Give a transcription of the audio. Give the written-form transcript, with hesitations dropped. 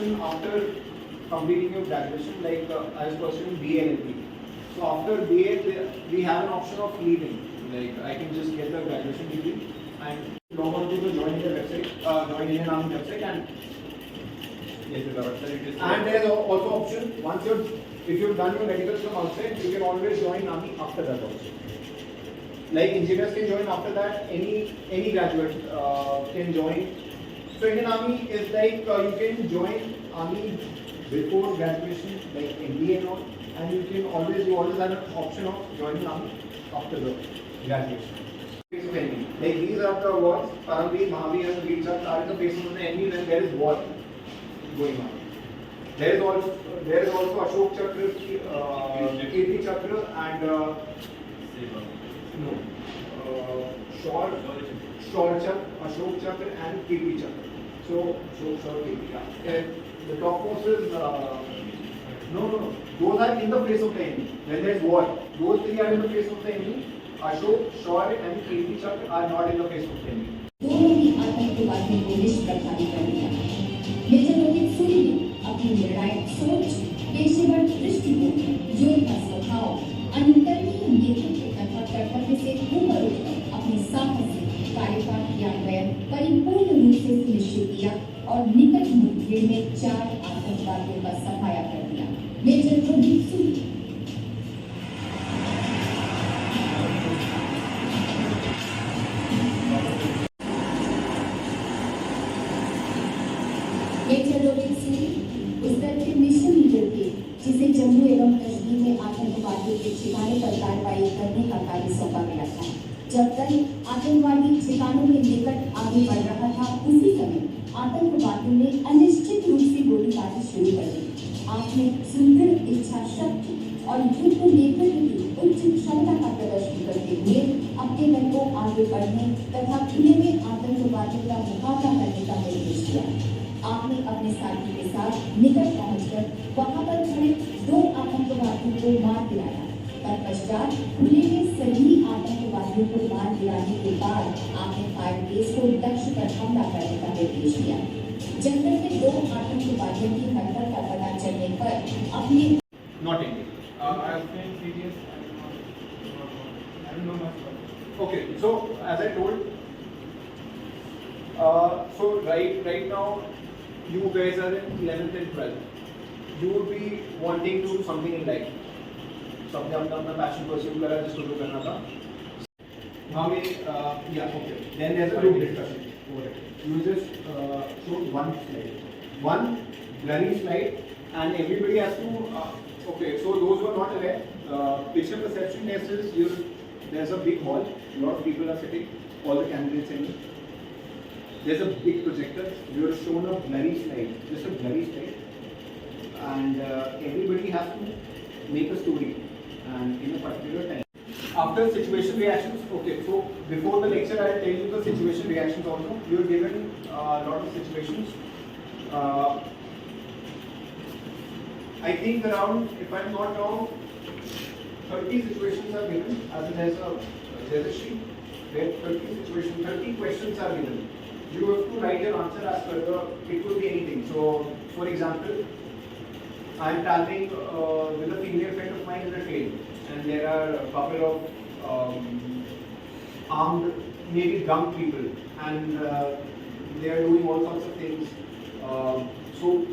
option after completing your graduation, like I was pursuing BA and MBA. So after BA, we have an option of leaving. Like I can just get the graduation degree and log on to the Join India website, Join Indian Army website, and yes, the website is. And there is also option once if you've done your medicals from outside, you can always join Army after that also. Like engineers can join after that. Any graduate can join. So Indian Army is like you can join Army before graduation, like MBA and all, and you always have an option of joining Army after the graduation. Like these are the wars, Paramveer, Mahavir, and Veer are in the face of the enemy when there is war going on. There is also Ashok Chakra, Kirti Chakra, and Shaur Chakra, Ashok Chakra, and Kirti Chakra. So the topmost is no. Those are in the face of the enemy. When there is war, those three are in the face of the enemy. Ashok, Shaur, and Kirti Chakra are not in the face of the enemy. दोनों ही आतंकवादियों को निष्प्रभावी कर दिया। Major Rohit Suri ने अपनी निर्णायक सोच, पेशेवर दृष्टिकोण, योद्धा स्वभाव, अनुकरणीय नेतृत्व तथा कर्तव्य से ऊपर उठकर अपने साहसिक कार्यपाठ क्रियान्वयन परिपूर्ण रूप से सुनिश्चित किया और निकट मुठभेड़ में 4 आतंकवादियों का सफाया कर दिया। मेजर रोहित सूरी उस तरह के मिशन लीडर थे जिसे जम्मू एवं कश्मीर में आतंकवादियों के ठिकाने पर कार्रवाई करने का कार्य सौंपा गया था। जब दल आतंकवादी ठिकानों के निकट आगे बढ़ रहा था, उसी समय आतंकवादियों ने अनिश्चित रूप से गोलीबारी शुरू कर दी। आपने सुदृढ़ इच्छा शक्ति और युद्ध नेतृत्व की उच्च क्षमता का प्रदर्शन करते हुए अपने दल को आगे बढ़ने तथा खुले में आतंकवादियों का मुकाबला करने का निर्देश दिया। आपने अपने साथी के साथ निकट पहुंचकर वहां पर खड़े 2 आतंकवादियों को मार गिराया। तत्पश्चात खुले में सभी आतंकवादियों को मार गिराने के बाद आपने फायर बेस को लक्ष्य पर हमला करने का निर्देश दिया। जंगल में 2 आतंकवादियों की हरकत का पता चलने पर अपने Okay, so as I told, so right now you guys are in 11th and 12th. You would be wanting to do something in life. सबने अपना passion pursue करा जिसको जो करना था. हमें yeah, okay. Then there's a group discussion over it. You just show one blurry slide, and everybody has to. Okay, so those who are not aware, picture perception test is there's a big hall, a lot of people are sitting, all the candidates in it. There's a big projector, you are shown a blurry slide, just a blurry slide, and everybody has to make a story and in a particular time. After situation reactions, okay, so before the lecture I will tell you the situation reactions also. You are given a lot of situations. I think around, if I am not wrong, 30 situations are given, as in there's a sheet where 30 questions are given. You have to write your answer as per it could be anything. So, for example, I am traveling with a female friend of mine in a train, and there are a couple of armed, maybe drunk people, and they are doing all sorts of things. So